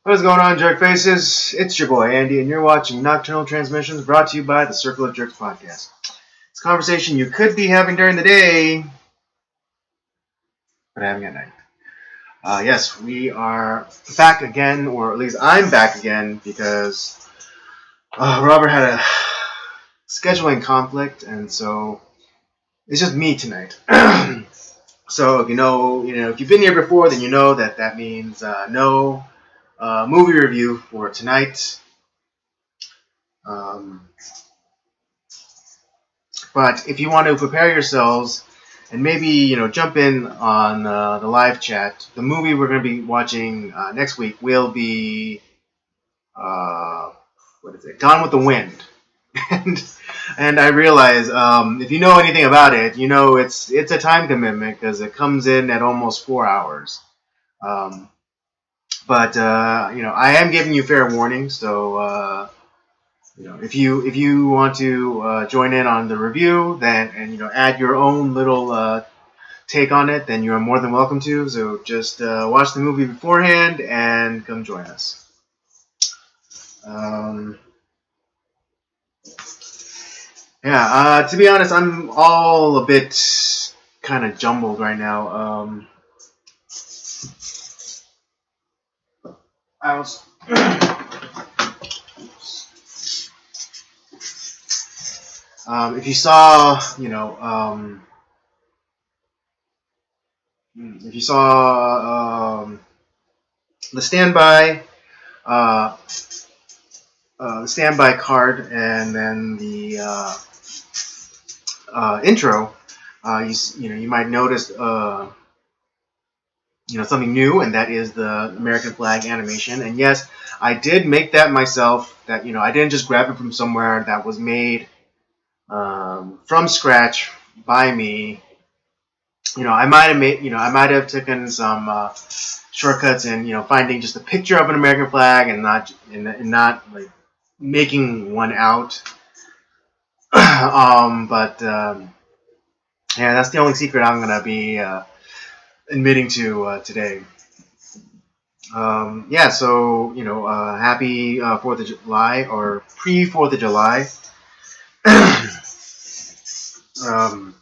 What is going on, jerk faces? It's your boy Andy, and you're watching Nocturnal Transmissions, brought to you by the Circle of Jerks podcast. It's a conversation you could be having during the day, but having at night. Yes, we are back again, or at least I'm back again, because Robert had a scheduling conflict, and so it's just me tonight. So if if you've been here before, then you know that means no movie review for tonight. Um, But if you want to prepare yourselves and maybe jump in on the live chat, the movie we're going to be watching next week will be what is it? Gone with the Wind. and and I realize if you know anything about it, you know it's a time commitment because it comes in at almost 4 hours. Um, but I am giving you fair warning, so. If you want to join in on the review, then and add your own little take on it, then you are more than welcome to. So just watch the movie beforehand and come join us. Um, to be honest, I'm all a bit kind of jumbled right now. I was. If you saw, if you saw the standby, uh, the standby card, and then the intro, you might notice something new, and that is the American flag animation. And yes, I did make that myself. That I didn't just grab it from somewhere. That was made from scratch by me. I might have taken some shortcuts in finding just a picture of an American flag and not like making one out. Yeah, that's the only secret I'm gonna be admitting to today. So happy 4th of July or pre 4th of July. um,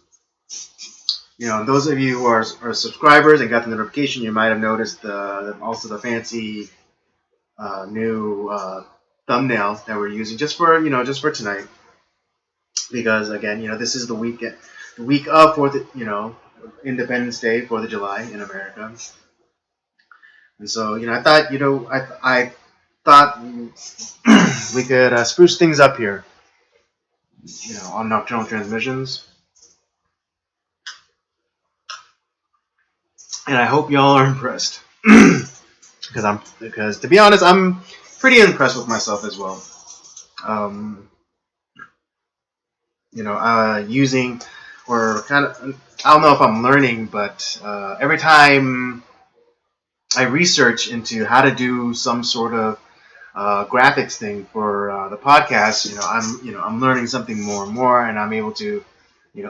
those of you who are subscribers and got the notification, you might have noticed also the fancy new thumbnails that we're using just for tonight. Because again, this is the week of 4th, Independence Day, 4th of July in America. And so, I thought, I thought we could spruce things up here, on Nocturnal Transmissions. And I hope y'all are impressed. Because to be honest, I'm pretty impressed with myself as well. Using or kind of, I don't know if I'm learning, but every time I research into how to do some sort of graphics thing for the podcast, I'm learning something more and more, and I'm able to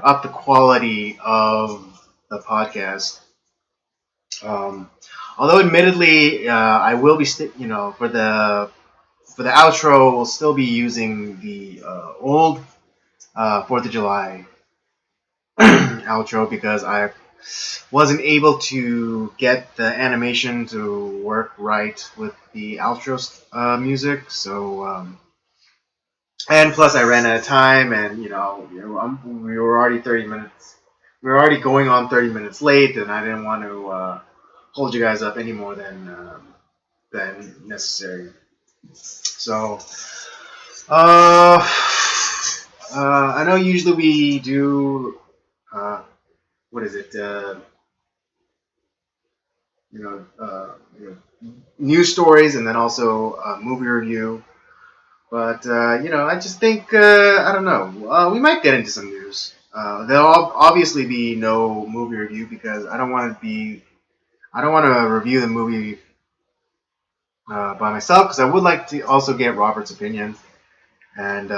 up the quality of the podcast. Although admittedly, I will be for the outro, we'll still be using the old 4th of July outro because I wasn't able to get the animation to work right with the outro music. So, and plus I ran out of time, and we were already 30 minutes. We were already going on 30 minutes late, and I didn't want to hold you guys up any more than necessary. So, I know usually we do. What is it? News stories, and then also movie review. But I just think I don't know. We might get into some news. There'll obviously be no movie review because I don't want to review the movie by myself because I would like to also get Robert's opinion, and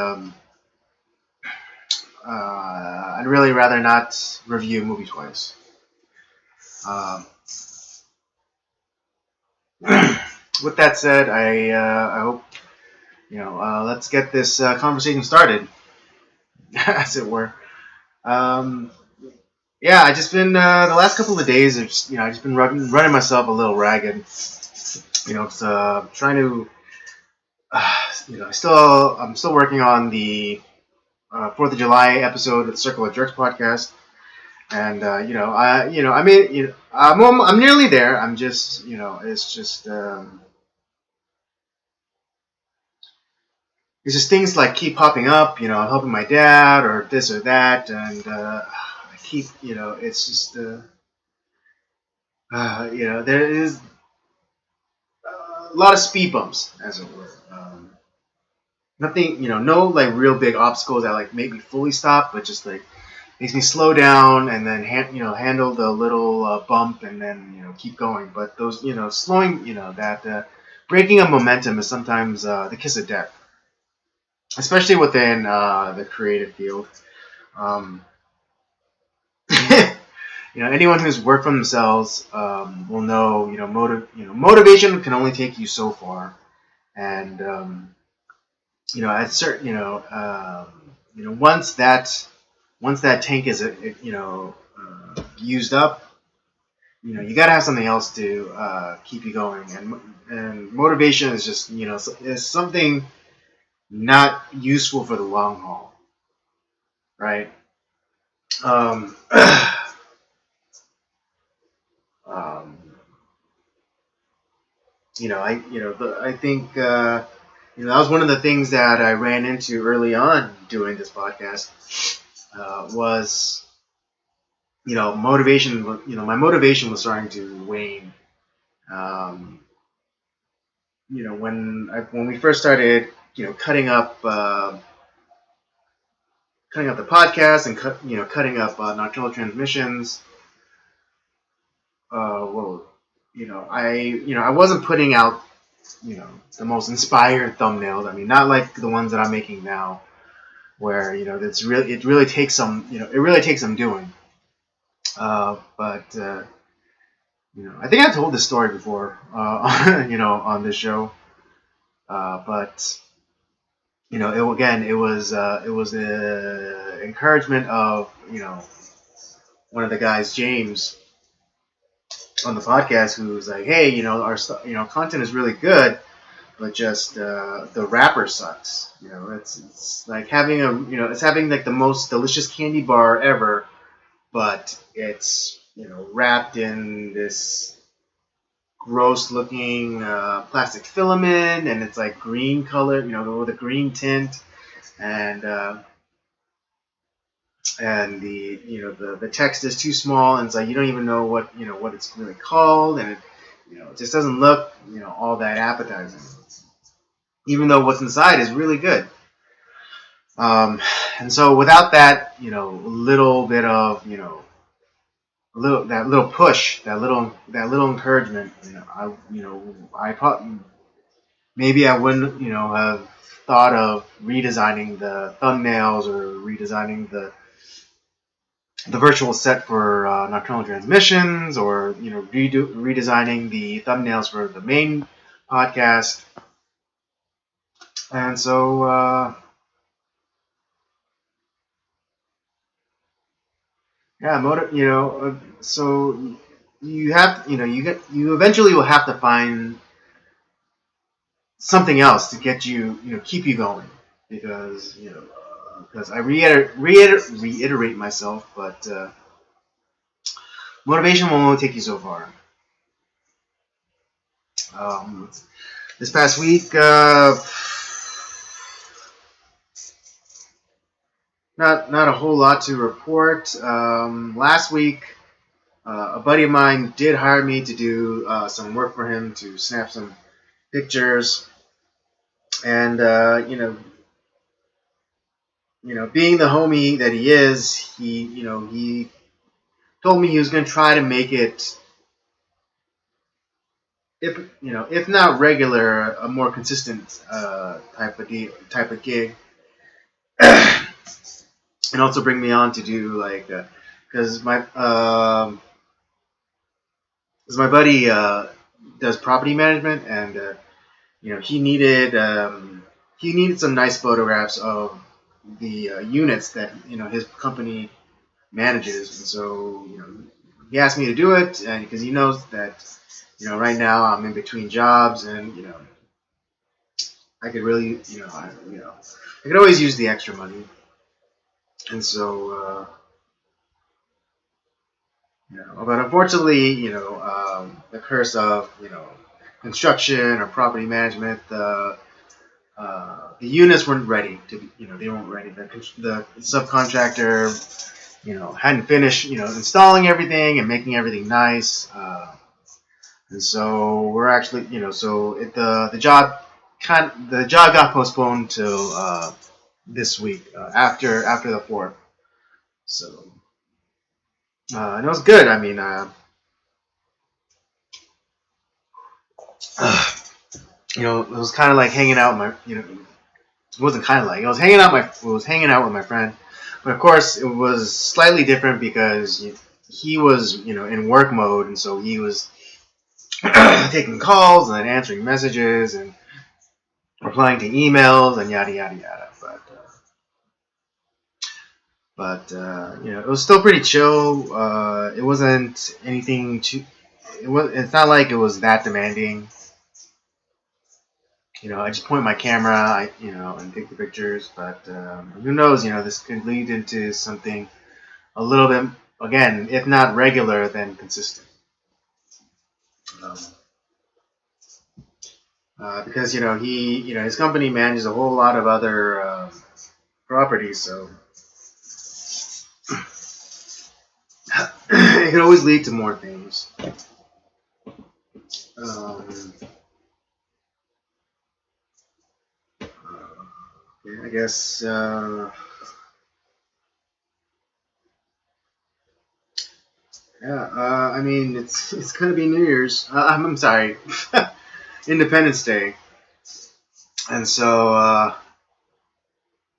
I'd really rather not review a movie twice. with that said, I hope let's get this conversation started, as it were. Um, yeah, I just been the last couple of days. I just been running myself a little ragged. It's trying to. I'm still working on the Fourth of July episode of the Circle of Jerks podcast, and I'm nearly there. I'm just, it's just. It's just things like keep popping up, helping my dad or this or that, and I keep, it's just, there is a lot of speed bumps, as it were. Nothing, no like real big obstacles that like make me fully stop, but just like makes me slow down and then handle the little bump and then keep going. But those, slowing, that breaking of momentum is sometimes the kiss of death, especially within the creative field. Um, anyone who's worked for themselves will know, motivation can only take you so far, and at certain, once that tank is, used up, you got to have something else to keep you going, and motivation is just, is something not useful for the long haul, right? Um, um, I think that was one of the things that I ran into early on doing this podcast. Was motivation? My motivation was starting to wane. Um, when we first started, cutting up the podcast and cutting up nocturnal transmissions. Well, I wasn't putting out the most inspired thumbnails. I mean, not like the ones that I'm making now, where it really takes some doing. But I think I've told this story before, on this show. But it was the encouragement of one of the guys, James, on the podcast, who was like, hey, our content is really good, but just the wrapper sucks. It's like having it's having like the most delicious candy bar ever, but it's wrapped in this gross looking plastic filament, and it's like green color, with a green tint, and the text is too small, and it's like you don't even know what it's really called, and it just doesn't look all that appetizing, even though what's inside is really good. And so without that, little bit of that little push, that little encouragement, I probably maybe I wouldn't have thought of redesigning the thumbnails or redesigning the virtual set for Nocturnal Transmissions, or redesigning the thumbnails for the main podcast. And so so you have you eventually will have to find something else to get keep you going, because because I reiterate myself, but motivation will only take you so far. This past week, not a whole lot to report. Last week, a buddy of mine did hire me to do some work for him, to snap some pictures, and being the homie that he is, he told me he was going to try to make it, if not regular, a more consistent type of gig, and also bring me on to do like, because my buddy does property management, and he needed some nice photographs of the units that his company manages, and so he asked me to do it, and because he knows that right now I'm in between jobs, and I could really I could always use the extra money, and so but unfortunately the curse of construction or property management, the units weren't ready to be, they weren't ready. The subcontractor hadn't finished installing everything and making everything nice. And so we're actually, so the job got postponed till this week after the 4th. So and it was good. I mean, it was kind of like hanging out with it wasn't kind of like, it was hanging out with my friend, but of course it was slightly different because he was in work mode, and so he was taking calls and then answering messages and replying to emails and yada yada yada. But it was still pretty chill. It wasn't anything too. It's not like it was that demanding. I just point my camera, and take the pictures. But who knows? This could lead into something a little bit, again, if not regular, then consistent. Um, because his company manages a whole lot of other properties, so it can always lead to more things. I guess. I mean, it's gonna be New Year's. I'm sorry, Independence Day, and so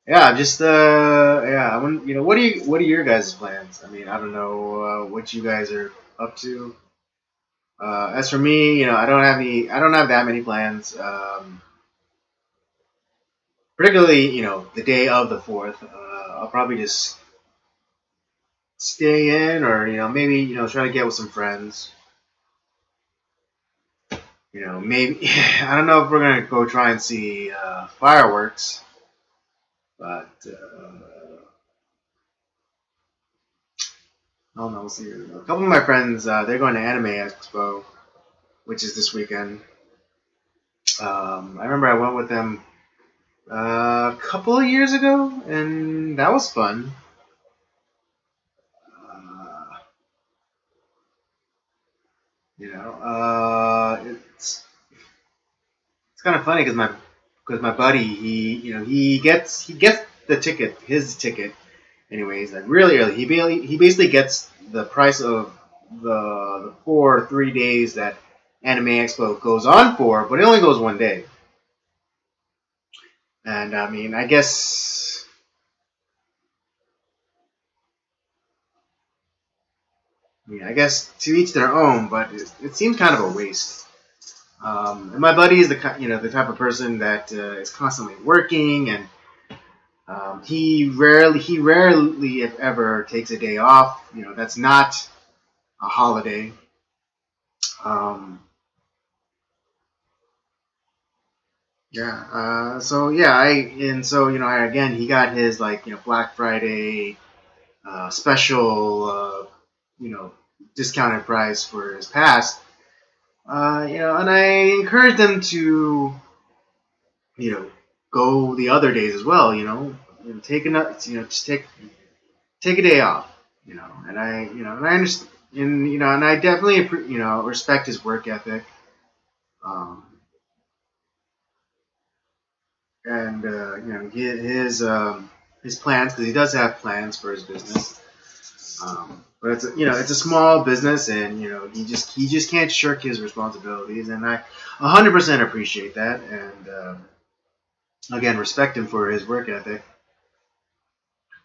yeah, just yeah. What are your guys' plans? I mean, I don't know what you guys are up to. As for me, I don't have that many plans. Particularly, the day of the 4th. I'll probably just stay in, or maybe try to get with some friends. Maybe I don't know if we're gonna go try and see fireworks, but I don't know. We'll see. A couple of my friends, they're going to Anime Expo, which is this weekend. I remember I went with them a couple of years ago, and that was fun. Uh, it's kind of funny because my buddy, he gets the ticket, his ticket, anyways, like really early. He basically gets the price of the 3 days that Anime Expo goes on for, but it only goes one day. And I mean, I guess to each their own, but it seems kind of a waste. And my buddy is the type of person that is constantly working, and he rarely, if ever, takes a day off. That's not a holiday. Um, yeah. So yeah, again, he got his Black Friday special discounted price for his pass. And I encouraged them to go the other days as well. Take just take a day off. And and I understand, and I definitely respect his work ethic. Um, and his plans, because he does have plans for his business. But it's a small business, and he just can't shirk his responsibilities, and I 100% appreciate that, and again respect him for his work ethic.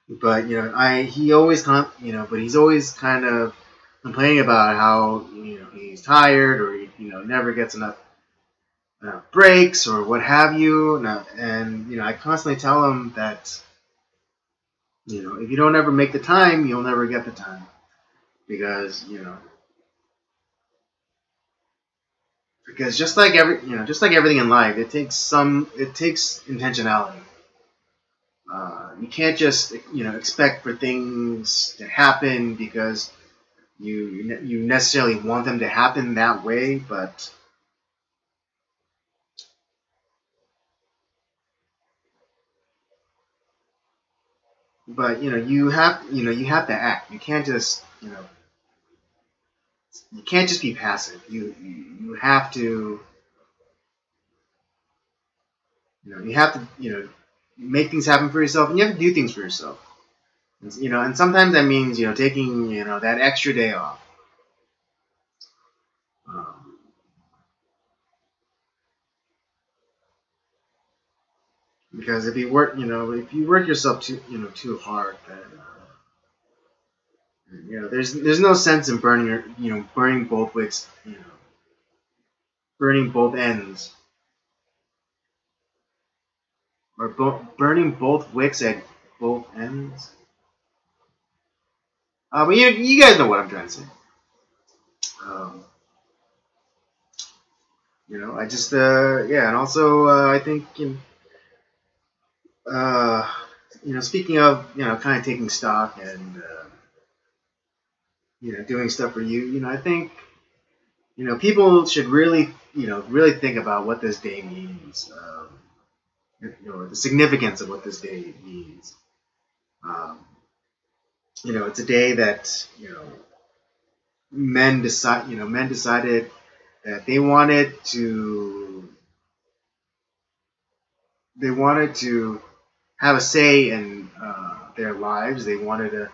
But but he's always kind of complaining about how he's tired, or never gets enough breaks or what have you. And I constantly tell him that if you don't ever make the time, you'll never get the time because just like just like everything in life, it takes intentionality. You can't just expect for things to happen because you necessarily want them to happen that way, but you have to act. You can't just be passive. You have to you have to make things happen for yourself, and you have to do things for yourself. And sometimes that means taking that extra day off. Um, because if you work yourself too hard, then there's no sense in burning both wicks, burning both ends, or burning both wicks at both ends. But you guys know what I'm trying to say. Um, I just yeah, and also I think uh, speaking of kind of taking stock and doing stuff for you, I think people should really think about what this day means. The significance of what this day means. Um, it's a day that men decided that they wanted to have a say in their lives. They wanted to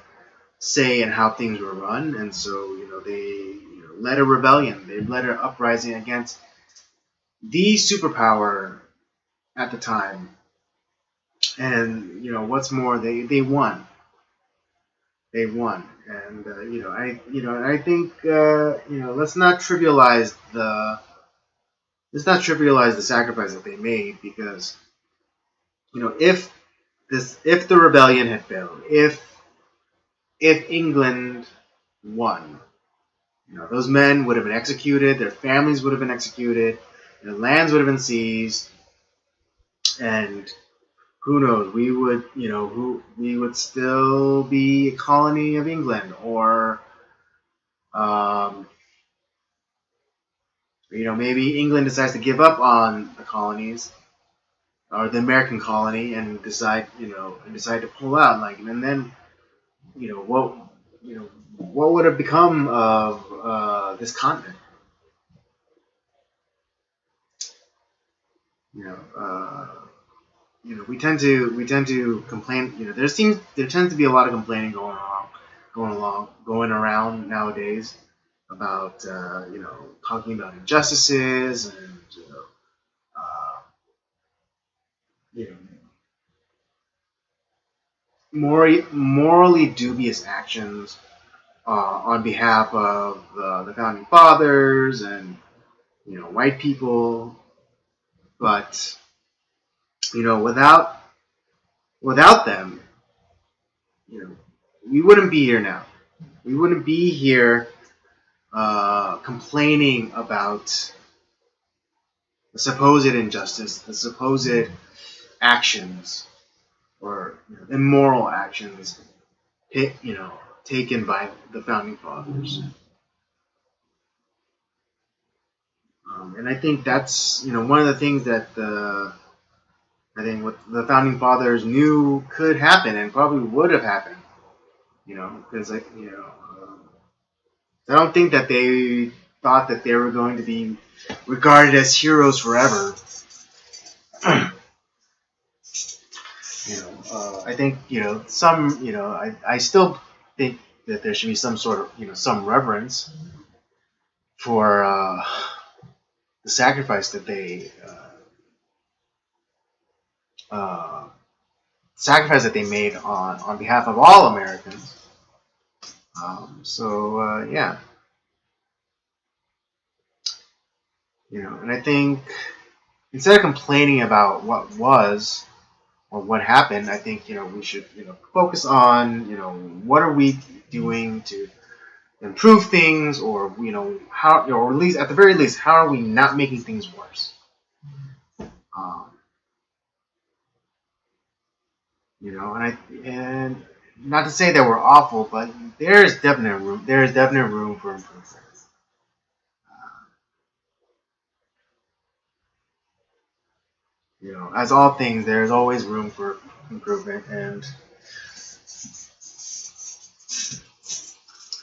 say in how things were run, and so they led a rebellion. They led an uprising against the superpower at the time, and what's more, they won. They won, and I think let's not trivialize the sacrifice that they made because if the rebellion had failed, if England won, those men would have been executed, their families would have been executed, their lands would have been seized, and who knows, we would still be a colony of England, or um, maybe England decides to give up on the colonies or the American colony and decide to pull out, and then what what would have become of this continent? You know, uh, we tend to complain. There tends to be a lot of complaining going around nowadays about talking about injustices and uh, you know morally dubious actions on behalf of the founding fathers and white people, but without them, you know, we wouldn't be here now. We wouldn't be here complaining about the supposed injustice, the supposed actions or immoral actions, taken by the founding fathers. And I think that's one of the things that I think what the founding fathers knew could happen and probably would have happened. Because I don't think that they thought that they were going to be regarded as heroes forever. I think I still think that there should be some sort of some reverence for the sacrifice that uh, they made on behalf of all Americans. So yeah. And I think instead of complaining about what was or what happened, I think we should focus on what are we doing to improve things, or how, or at least at the very least, how are we not making things worse? Um, and not to say that we're awful, but there is definite room for improvement. As all things, there is always room for improvement, and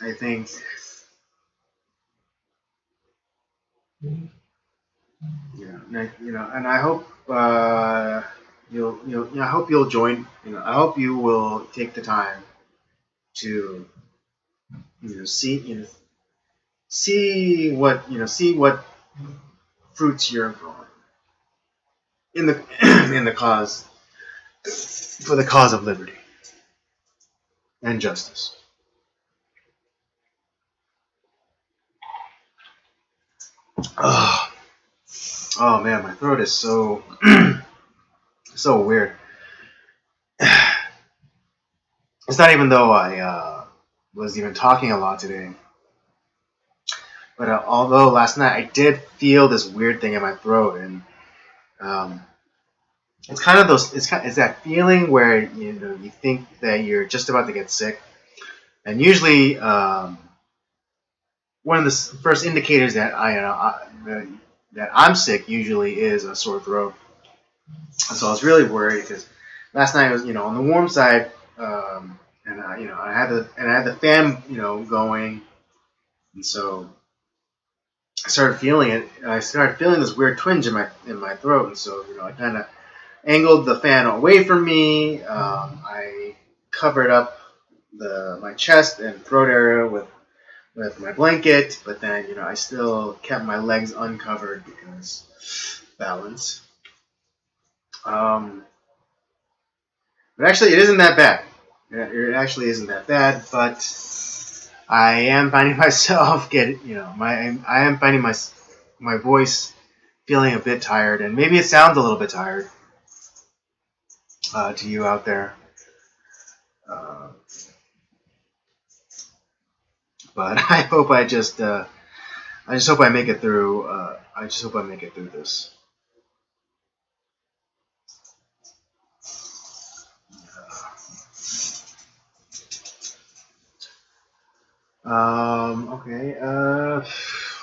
I think and I hope I hope you'll join. I hope you will take the time to see see what fruits you're growing in the in the cause for the cause of liberty and justice. Oh, oh man, my throat is so so weird. It's not even though I was even talking a lot today, but although last night I did feel this weird thing in my throat, and um, it's kind of those. It's that feeling where you think that you're just about to get sick, and usually one of the first indicators that that I'm sick usually is a sore throat. So I was really worried because last night was on the warm side, and I had the fan going, and so I started feeling it. I started feeling this weird twinge in my throat, and so I kind of angled the fan away from me. I covered up my chest and throat area with my blanket, but then I still kept my legs uncovered because balance. But actually, it isn't that bad. It actually isn't that bad, but I am finding myself I am finding my voice feeling a bit tired, and maybe it sounds a little bit tired to you out there. Uh, but I just hope I make it through. I just hope I make it through this. Okay.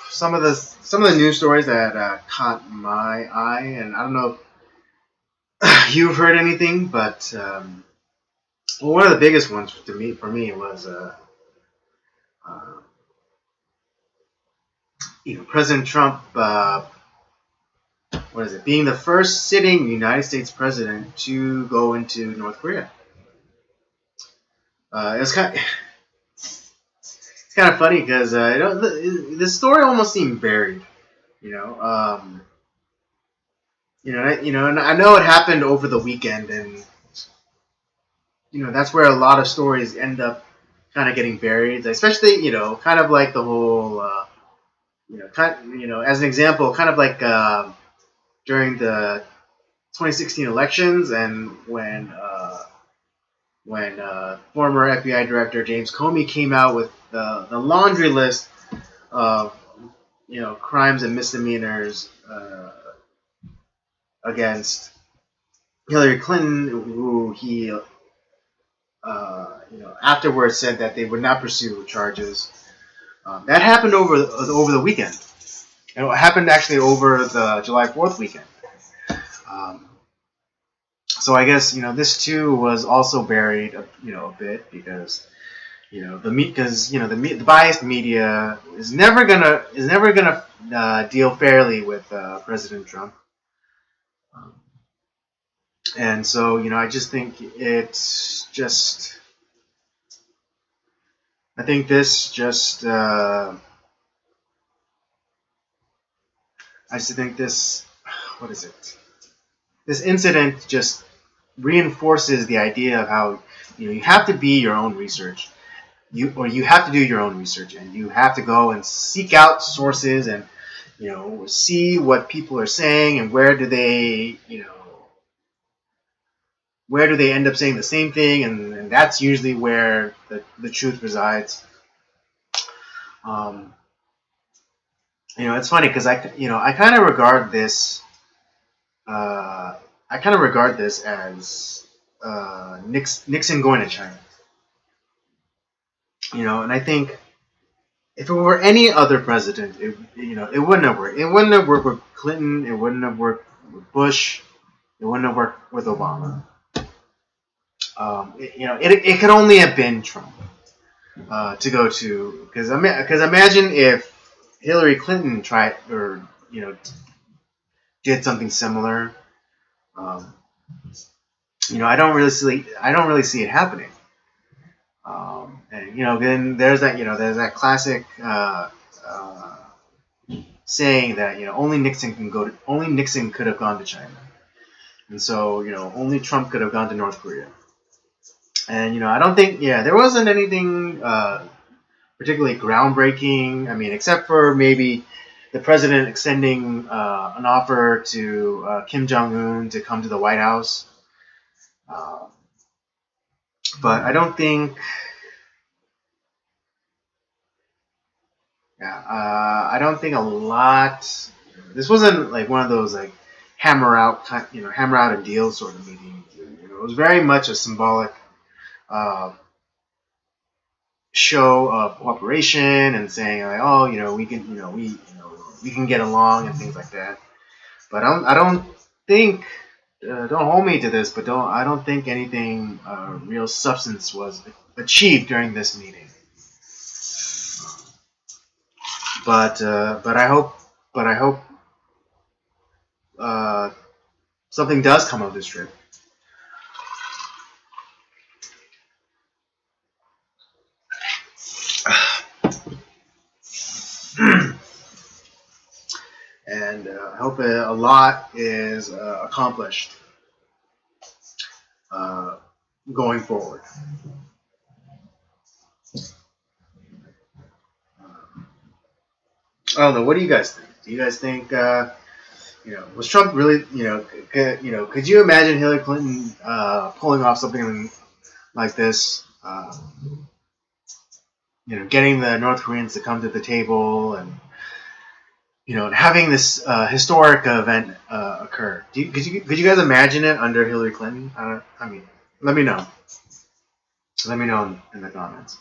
Some of the news stories that caught my eye, and I don't know if you've heard anything, but well, one of the biggest ones for me was uh, President Trump. What is it? Being the first sitting United States president to go into North Korea. It's kind of funny because the story almost seemed buried. You know, um, and I know it happened over the weekend, and that's where a lot of stories end up kind of getting buried, especially kind of like the whole as an example, kind of like during the 2016 elections, and when former FBI Director James Comey came out with the laundry list of crimes and misdemeanors against Hillary Clinton, who he afterwards said that they would not pursue charges. That happened over the weekend. And it happened actually over the July 4th weekend. Um, so I guess this too was also buried a bit because the biased media is never gonna deal fairly with President Trump. Um, and so I just think it's just I think this just I just think this what is it? This incident just reinforces the idea of how you have to be your own research. You have to do your own research, and you have to go and seek out sources and see what people are saying and where do they, where do they end up saying the same thing, and that's usually where the truth resides. Um, it's funny because I kind of regard this, as Nixon going to China. And I think if it were any other president, it wouldn't have worked. It wouldn't have worked with Clinton. It wouldn't have worked with Bush. It wouldn't have worked with Obama. It could only have been Trump to go to, because imagine if Hillary Clinton tried, or did something similar. Um, I don't really see it happening. And then there's that classic saying that only Nixon could have gone to China, and so only Trump could have gone to North Korea. And I don't think there wasn't anything particularly groundbreaking. I mean, except for maybe the president extending an offer to Kim Jong-un to come to the White House. But I don't think, I don't think a lot. This wasn't like one of those like hammer out a deal sort of meetings. It was very much a symbolic show of cooperation and saying like, oh, we can get along and things like that. But I don't think, don't hold me to this, but I don't think anything real substance was achieved during this meeting. But I hope something does come of this trip. And I hope a lot is accomplished going forward. I don't know. What do you guys think? Do you guys think was Trump really could you imagine Hillary Clinton pulling off something like this? Getting the North Koreans to come to the table and having this historic event occur. Could you guys imagine it under Hillary Clinton? I mean, let me know. Let me know in the comments.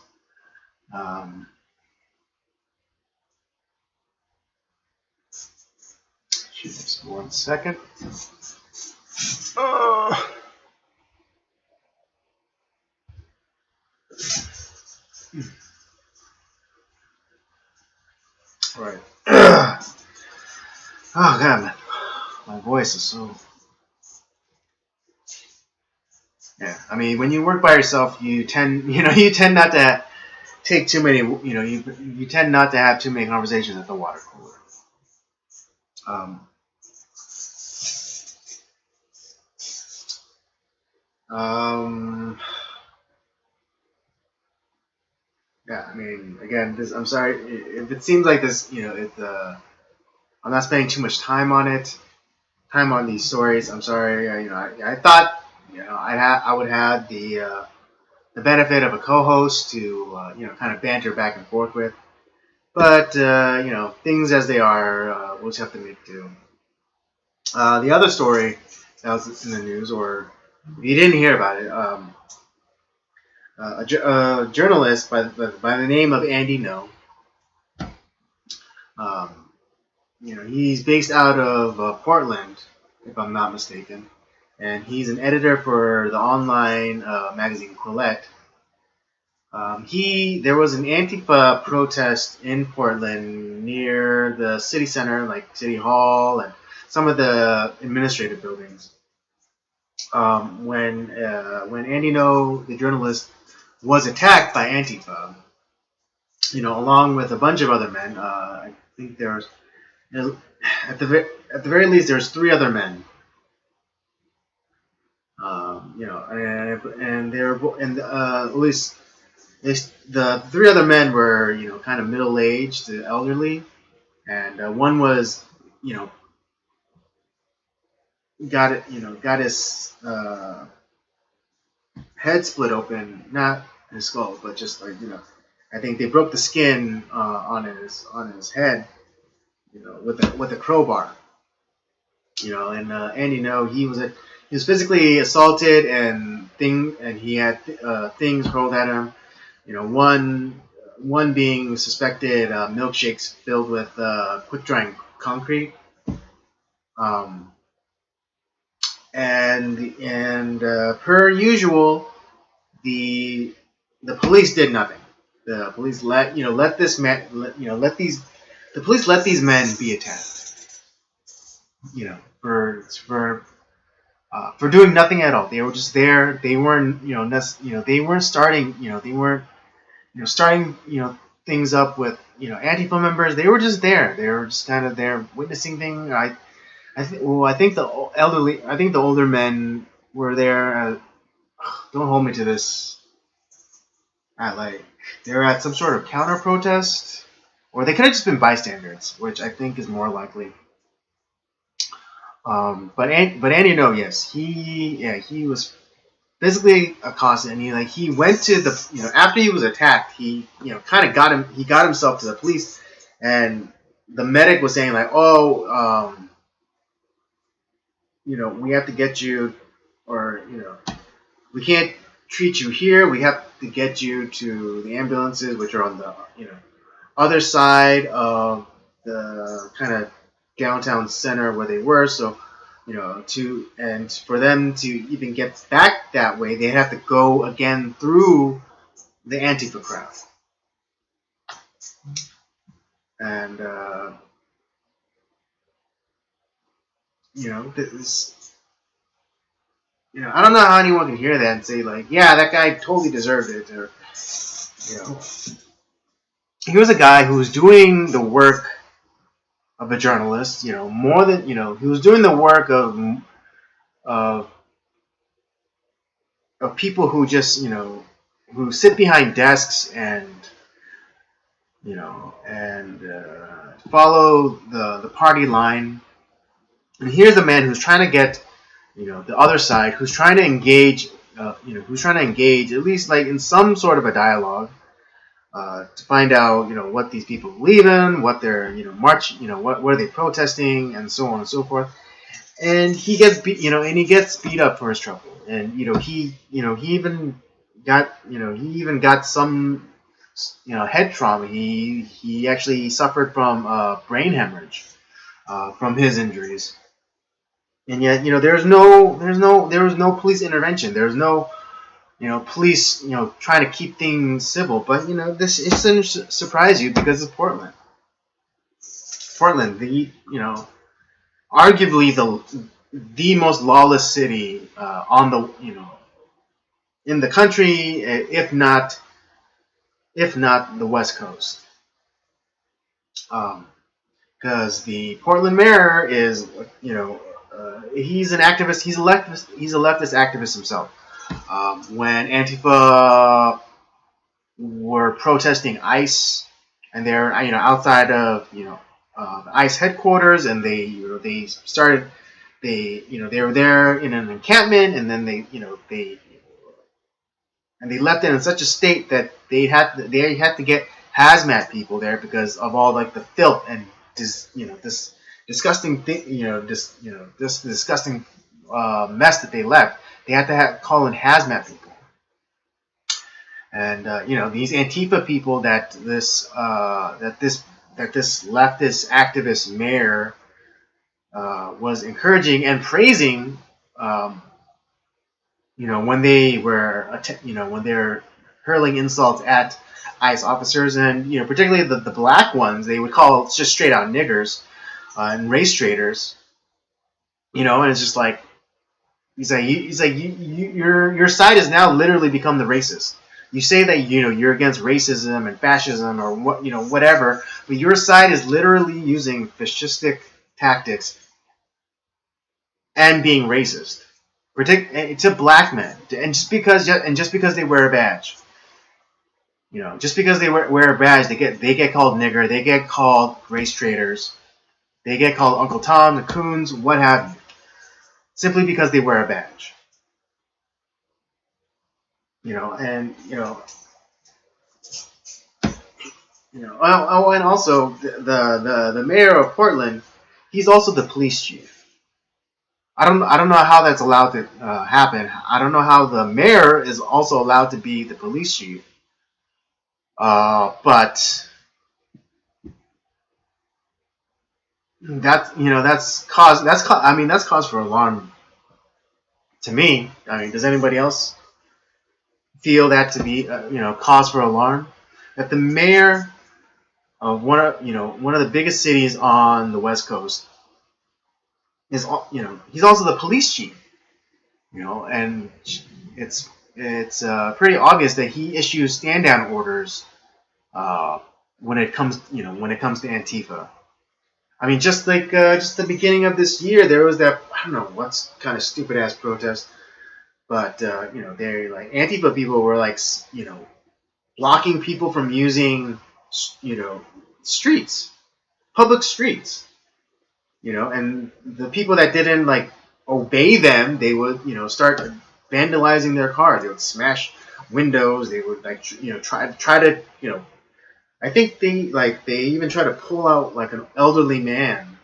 Just 1 second. Oh. All right. Oh god, my voice is so. Yeah, I mean, when you work by yourself, you tend not to take too many. You tend not to have too many conversations at the water cooler. Yeah, I mean, again, I'm sorry if it seems like this. I'm not spending too much time on these stories. I'm sorry. I thought I would have the benefit of a co-host to kind of banter back and forth with, but things as they are, we'll just have to make do. The other story that was in the news, or if you didn't hear about it, a journalist by the name of Andy No. He's based out of Portland, if I'm not mistaken, and he's an editor for the online magazine Quillette. There was an Antifa protest in Portland near the city center, like City Hall and some of the administrative buildings. When Andy No, the journalist, was attacked by Antifa, along with a bunch of other men. I think there was, at the very least, there's 3 other men. And at least the 3 other men were kind of middle aged to elderly, and one was, you know, got his head split open, not his skull, but just like, I think they broke the skin on his head, with a crowbar. And he was physically assaulted, and he had things hurled at him. One being suspected milkshakes filled with quick drying concrete. Um, and per usual, the the police did nothing. The police let this man let these the police let these men be attacked. For doing nothing at all. They were just there. They weren't they weren't starting starting things up with Antifa members. They were just there. They were just kind of there witnessing things. I think the older men were there. Don't hold me to this. They were at some sort of counter protest, or they could have just been bystanders, which I think is more likely. But Andy, no, yes, he was physically accosted, and he went to the after he was attacked, he kind of got himself to the police, and the medic was saying like, oh, we have to get you, or we can't treat you here. We have to get you to the ambulances, which are on the other side of the kind of downtown center where they were. So, and for them to even get back that way, they have to go again through the Antifa crowd. And this, I don't know how anyone can hear that and say like, yeah, that guy totally deserved it, or you know, he was a guy who was doing the work of a journalist. More than he was doing the work of of people who just who sit behind desks and follow the party line. And here's a man who's trying to get the other side, who's trying to engage at least like in some sort of a dialogue, to find out what these people believe in, what they're what are they protesting, and so on and so forth. And he gets beat up for his trouble. And he even got some head trauma. He actually suffered from brain hemorrhage from his injuries. And yet there was no police intervention. There was no police trying to keep things civil. But this shouldn't surprise you, because it's Portland. Portland, arguably the most lawless city on the in the country, if not the West Coast. Because the Portland mayor is he's an activist. He's a leftist activist himself. When Antifa were protesting ICE, and they're outside of the ICE headquarters, and they started they were there in an encampment, and then they left it in such a state that they had to get hazmat people there because of all like the filth and this disgusting thing this disgusting mess that they left. They had to call in hazmat people. And these Antifa people that this leftist activist mayor was encouraging and praising, when they were when they're hurling insults at ICE officers, and particularly the black ones, they would call just straight out niggers and race traitors. And it's just like your side has now literally become the racist. You say that you're against racism and fascism or whatever, but your side is literally using fascistic tactics and being racist, to black men, and just because they wear a badge. You know, just because they wear a badge, they get called nigger, they get called race traitors, they get called Uncle Tom, the Coons, what have you, simply because they wear a badge. You know, and and also the mayor of Portland, he's also the police chief. I don't know how that's allowed to happen. I don't know how the mayor is also allowed to be the police chief. But that's cause for alarm to me. I mean, does anybody else feel that to be cause for alarm? That the mayor of one of the biggest cities on the West Coast is he's also the police chief. And it's pretty obvious that he issues stand down orders uh, when it comes to Antifa. I mean, just the beginning of this year, there was that, I don't know what's kind of stupid ass protest, but they like Antifa people were like blocking people from using streets, public streets, and the people that didn't like obey them, they would start vandalizing their cars. They would smash windows. They would like try to I think they even try to pull out like an elderly man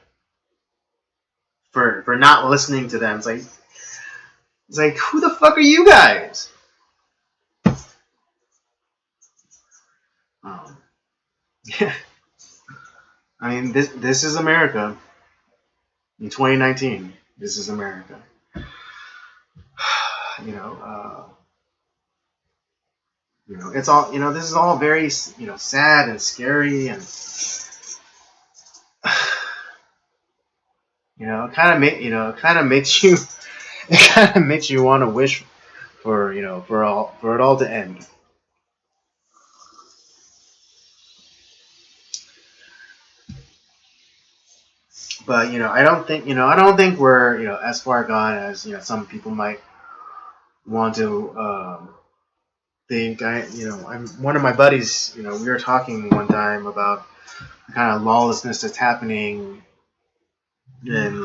for not listening to them. It's like who the fuck are you guys? Um, yeah, I mean this is America in 2019. This is America. You know, it's all this is all very sad and scary, and it kind of makes you it kind of makes you want to wish for it all to end. But I don't think we're as far gone as some people might want to think. I'm one of my buddies. We were talking one time about the kind of lawlessness that's happening in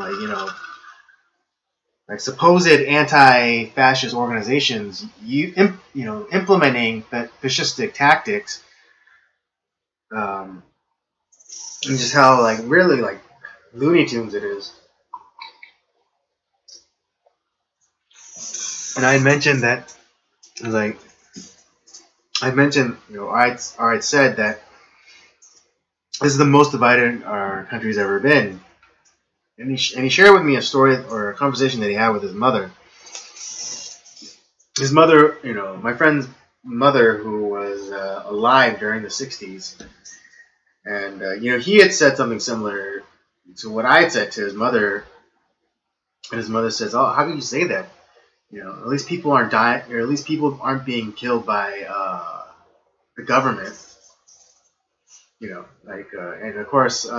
like supposed anti-fascist organizations, implementing fascistic tactics, um, and just how like really like Looney Tunes it is. And I mentioned that like I mentioned I said that this is the most divided our country's ever been. And he shared with me a story or a conversation that he had with his mother. His mother, my friend's mother, who was alive during the '60s, and he had said something similar to what I had said to his mother. And his mother says, "Oh, how can you say that? At least people aren't dying, or at least people aren't being killed by the government." And of course,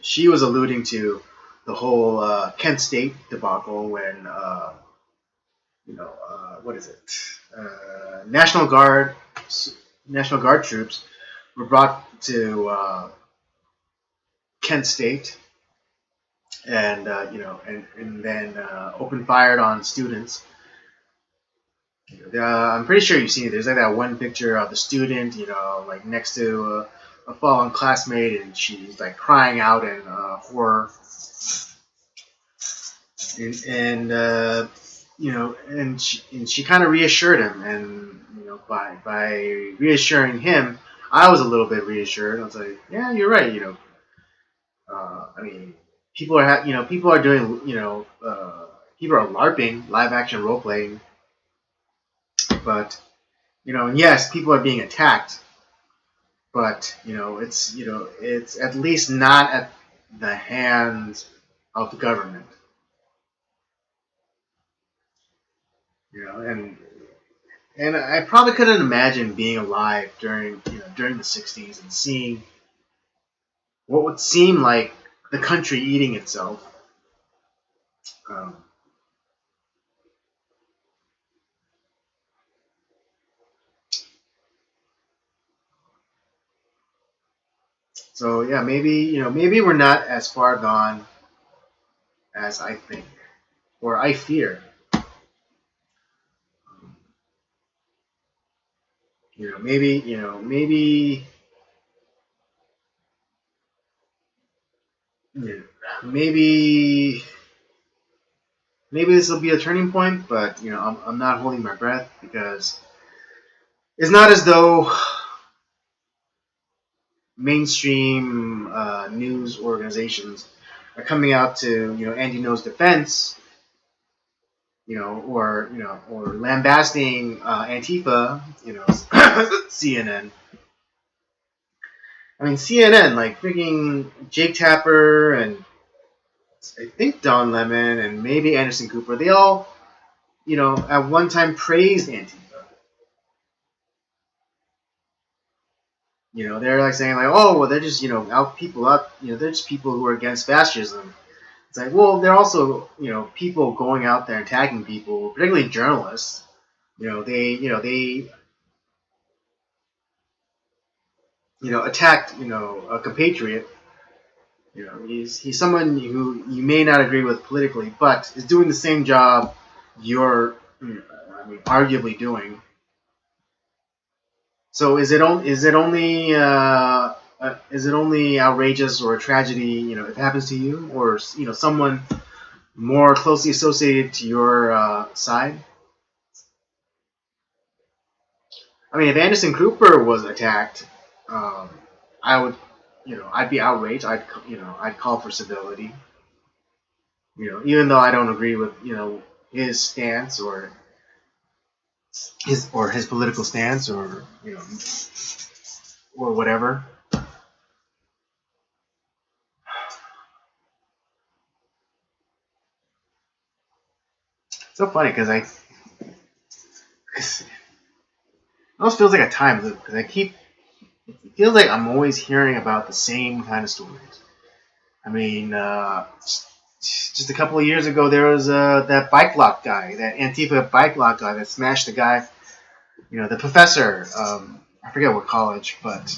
she was alluding to the whole Kent State debacle when, what is it? National Guard troops were brought to Kent State, and and then opened fire on students. I'm pretty sure you've seen it. There's like that one picture of the student, like next to a fallen classmate, and she's like crying out in horror. And she kind of reassured him, and by reassuring him, I was a little bit reassured. I was like, yeah, you're right. I mean, people are doing people are LARPing, live action role playing, but and yes, people are being attacked, but it's at least not at the hands of the government. And I probably couldn't imagine being alive during the '60s and seeing what would seem like the country eating itself. Um, So yeah, maybe we're not as far gone as I think or I fear. Maybe you know, maybe maybe this will be a turning point, but I'm not holding my breath because it's not as though mainstream news organizations are coming out to Andy No's defense, or lambasting Antifa, CNN. I mean CNN, like freaking Jake Tapper and I think Don Lemon and maybe Anderson Cooper, they all at one time praised Antifa. They're like saying like, oh well, they're just they're just people who are against fascism. It's like, well, they're also people going out there and attacking people, particularly journalists. They attacked a compatriot. He's someone who you may not agree with politically, but is doing the same job you're arguably doing. So is it only outrageous or a tragedy if it happens to you or someone more closely associated to your side? I mean, if Anderson Cooper was attacked, um, I would I'd be outraged. I'd call for civility. Even though I don't agree with his stance or his political stance or or whatever. It's so funny because it almost feels like a time loop because it feels like I'm always hearing about the same kind of stories. I mean, just a couple of years ago, there was that bike lock guy, that Antifa bike lock guy that smashed the guy, the professor. I forget what college, but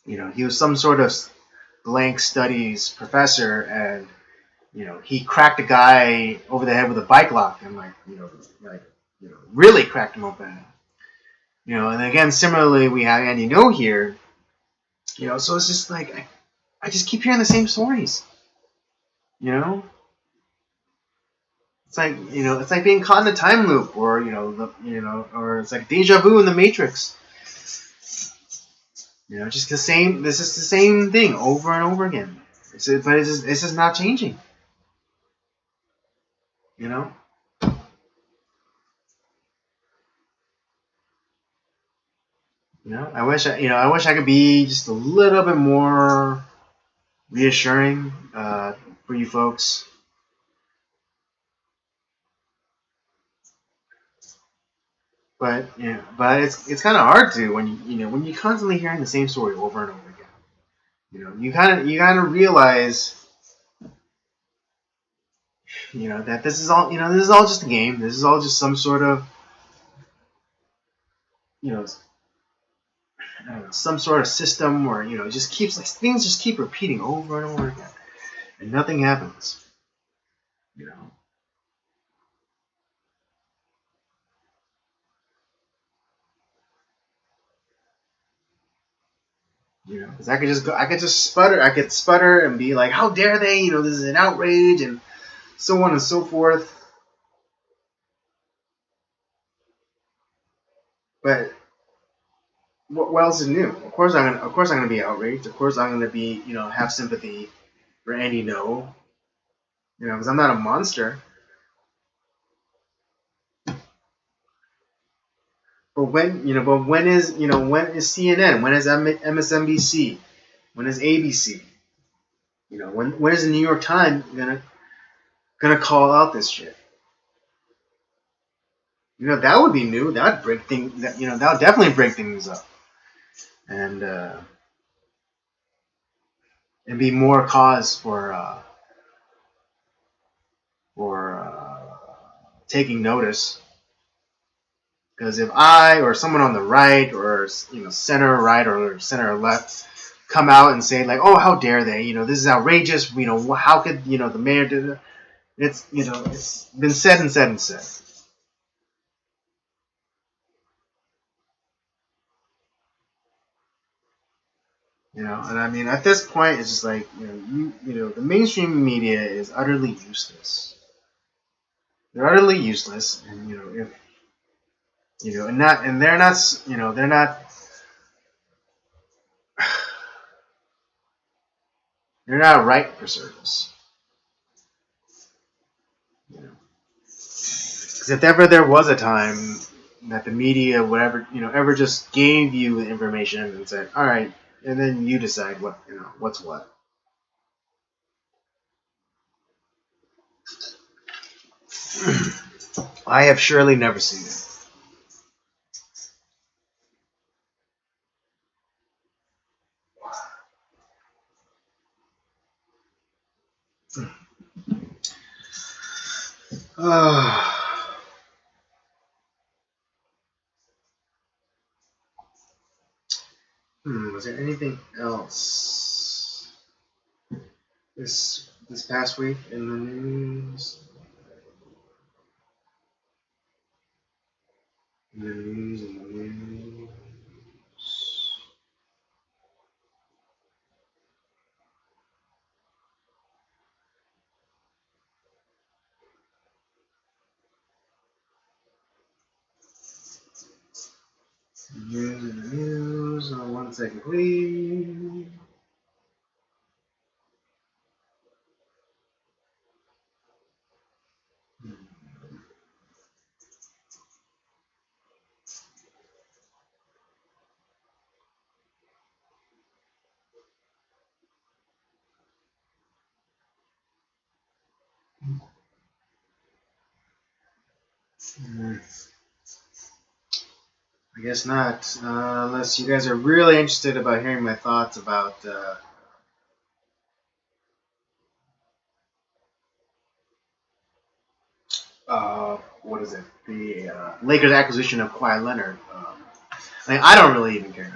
he was some sort of blank studies professor, and he cracked a guy over the head with a bike lock, and really cracked him open. And again, similarly, we have Andy No here. So it's just like I just keep hearing the same stories. You know, it's like being caught in a time loop, or or it's like deja vu in the Matrix. Just the same. This is the same thing over and over again. It's just not changing. You know. I wish I could be just a little bit more reassuring for you folks. But it's kind of hard to when when you're constantly hearing the same story over and over again. You kind of realize that this is all just a game. This is all just some sort of you know I don't know, some sort of system where it just keeps like things just keep repeating over and over again, and nothing happens. You know, because I could just sputter and be like, how dare they? This is an outrage, and so on and so forth. But what else is new? Of course I'm gonna be outraged. Of course I'm gonna be have sympathy for Andy No. Because I'm not a monster. But when is CNN? When is MSNBC? When is ABC? When is the New York Times gonna call out this shit? That would be new. That would break things. That would definitely break things up, and and be more cause for taking notice. Because if I or someone on the right or center right or center left come out and say like, oh, how dare they? This is outrageous. How could the mayor do that? It's it's been said and said and said. And I mean, at this point, it's just like the mainstream media is utterly useless. They're utterly useless, and if and not and they're not right for service. Because if ever there was a time that the media would ever just gave you the information and said, all right, and then you decide what's what. I have surely never seen it. Was there anything else this past week in the news? In the news. News. 1 second, please. I guess not, unless you guys are really interested about hearing my thoughts about what is it? The Lakers acquisition of Kawhi Leonard. I don't really even care.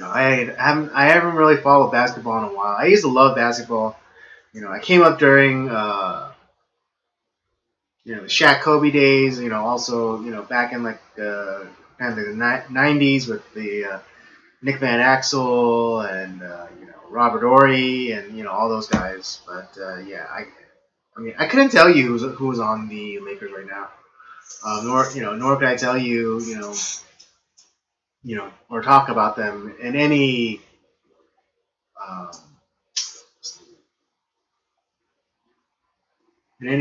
I haven't really followed basketball in a while. I used to love basketball. I came up during the Shaq Kobe days. Also back in like kind of the '90s with the Nick Van Axel and Robert Ory and all those guys. But yeah, I mean I couldn't tell you who was on the Lakers right now. Nor could I tell you or talk about them in any um,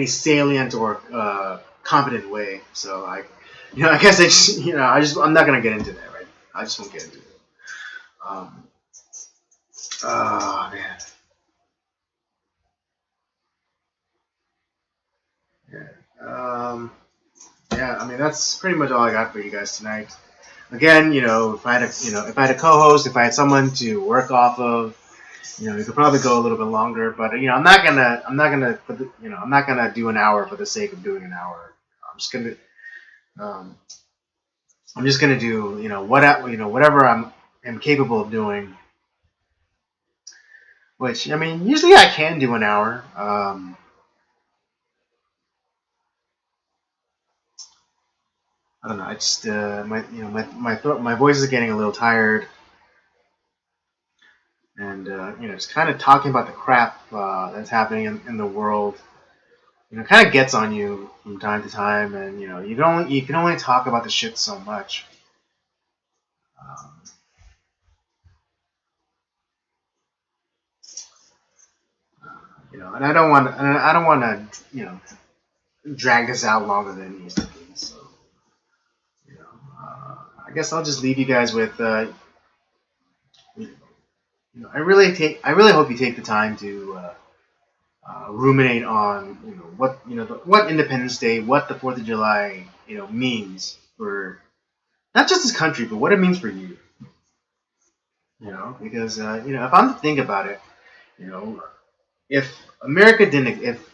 salient or competent way. So I guess I'm not gonna get into that, right? I just won't get into it. Um, oh man, yeah. Yeah. I mean, that's pretty much all I got for you guys tonight. Again, if I had a co-host, if I had someone to work off of, we could probably go a little bit longer. But I'm not gonna do an hour for the sake of doing an hour. I'm just gonna, um, I'm just gonna do, whatever am capable of doing. Which I mean, usually I can do an hour. I don't know. I just my voice is getting a little tired, and just kind of talking about the crap that's happening in the world. Kind of gets on you from time to time, and you can only talk about the shit so much. Um, and I don't want to drag this out longer than it needs to be. So I guess I'll just leave you guys with I really hope you take the time to ruminate on what Independence Day, what the 4th of July means for not just this country, but what it means for you. Because if I'm to think about it, if America didn't, if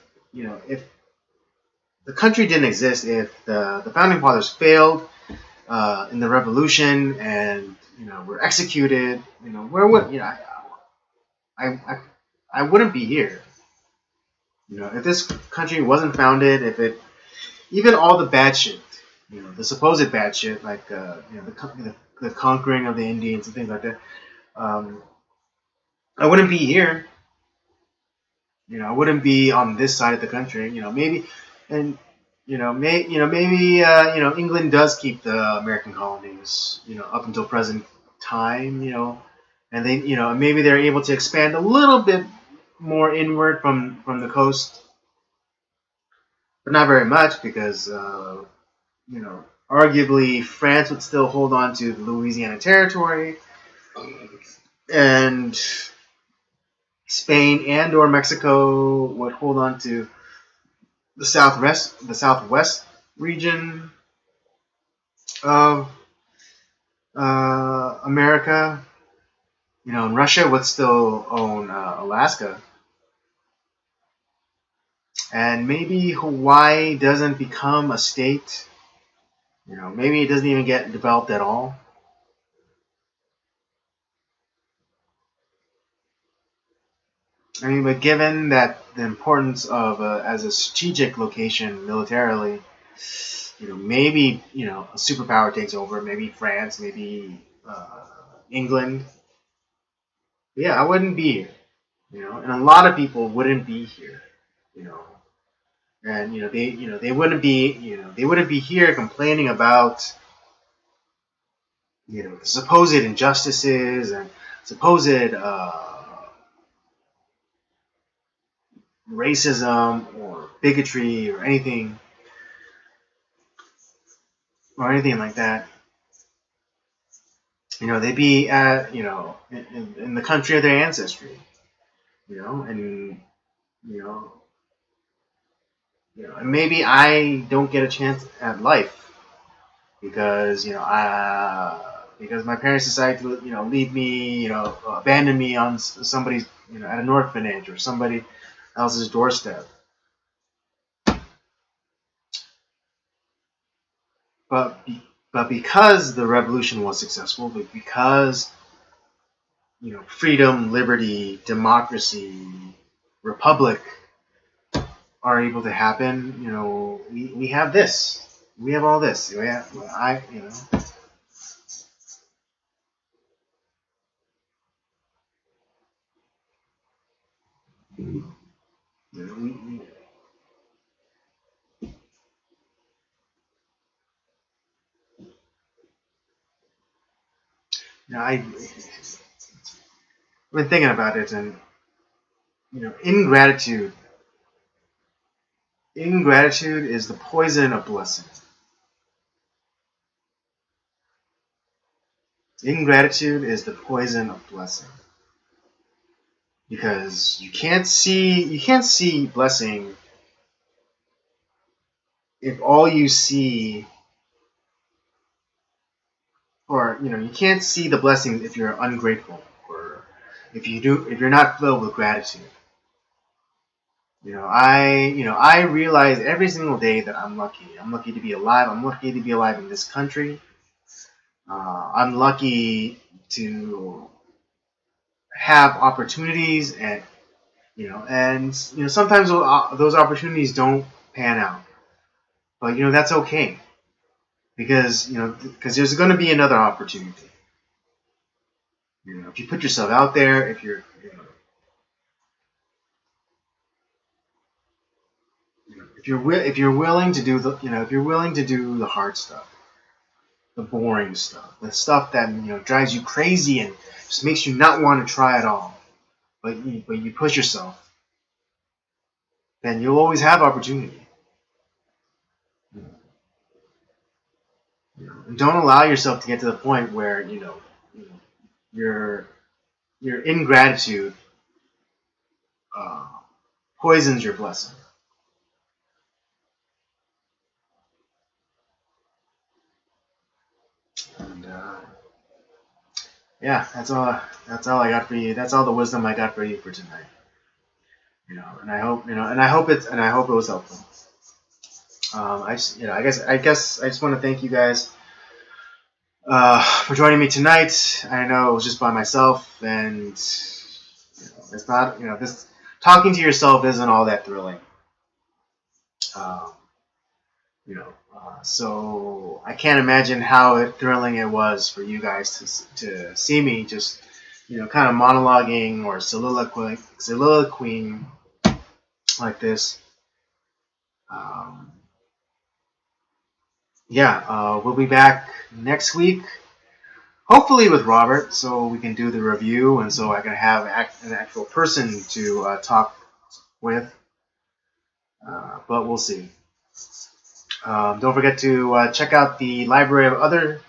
the country didn't exist, if the founding fathers failed in the revolution, and were executed, where would I I wouldn't be here. If this country wasn't founded, if it even all the bad shit, the supposed bad shit, like the conquering of the Indians and things like that, um, I wouldn't be here. I wouldn't be on this side of the country. Maybe, and maybe England does keep the American colonies, up until present time, and they, maybe they're able to expand a little bit more inward from the coast, but not very much because arguably France would still hold on to the Louisiana Territory, and Spain and or Mexico would hold on to the southwest region of America. And Russia would still own Alaska, and maybe Hawaii doesn't become a state. Maybe it doesn't even get developed at all. I mean, but given that the importance of as a strategic location militarily, maybe a superpower takes over. Maybe France, maybe England. But yeah, I wouldn't be here. And a lot of people wouldn't be here. You know, and they wouldn't be here complaining about the supposed injustices and supposed racism or bigotry or anything like that. They'd be at in the country of their ancestry. And you know and maybe I don't get a chance at life because because my parents decided to leave me, abandon me on somebody's at an orphanage or somebody else's doorstep. But but because the revolution was successful, but because freedom, liberty, democracy, republic are able to happen, we have this. We have all this. We, I've been thinking about it, and ingratitude. Ingratitude is the poison of blessing. Ingratitude is the poison of blessing because you can't see blessing if all you see, or you can't see the blessings if you're ungrateful, or if you're not filled with gratitude. I realize every single day that I'm lucky. I'm lucky to be alive. I'm lucky to be alive in this country. I'm lucky to have opportunities, and sometimes those opportunities don't pan out, but that's okay because there's going to be another opportunity. If you put yourself out there, if you're willing to do the hard stuff, the boring stuff, the stuff that drives you crazy and just makes you not want to try at all, but you push yourself, then you'll always have opportunity. And don't allow yourself to get to the point where your your ingratitude uh, poisons your blessing. And yeah, that's all I got for you. That's all the wisdom I got for you for tonight. And I hope it was helpful. I guess I just want to thank you guys for joining me tonight. I know it was just by myself, and it's not, this talking to yourself isn't all that thrilling. Um, so I can't imagine how thrilling it was for you guys to see me just, kind of monologuing or soliloquying like this. Um, we'll be back next week, hopefully with Robert, so we can do the review, and so I can have an actual person to talk with. But we'll see. Don't forget to check out the library of other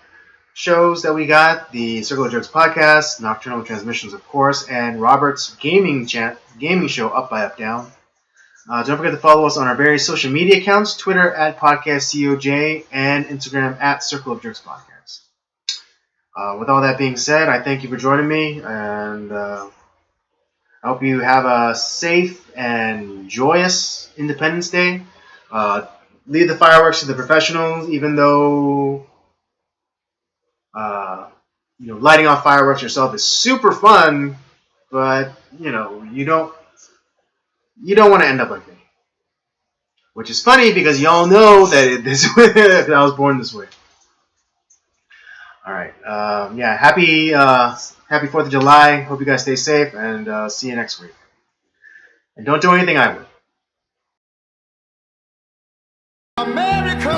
shows that we got: the Circle of Jerks podcast, Nocturnal Transmissions, of course, and Robert's gaming show, Up by Up Down. Don't forget to follow us on our various social media accounts: Twitter at PodcastCOJ and Instagram at Circle of Jerks Podcast. With all that being said, I thank you for joining me, and I hope you have a safe and joyous Independence Day. Leave the fireworks to the professionals, even though lighting off fireworks yourself is super fun, but you don't want to end up like me. Which is funny because y'all know that that I was born this way. All right. Happy 4th of July. Hope you guys stay safe, and see you next week. And don't do anything I would. America,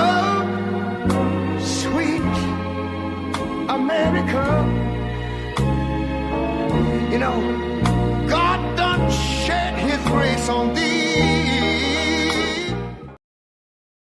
sweet America. God done shed his grace on thee.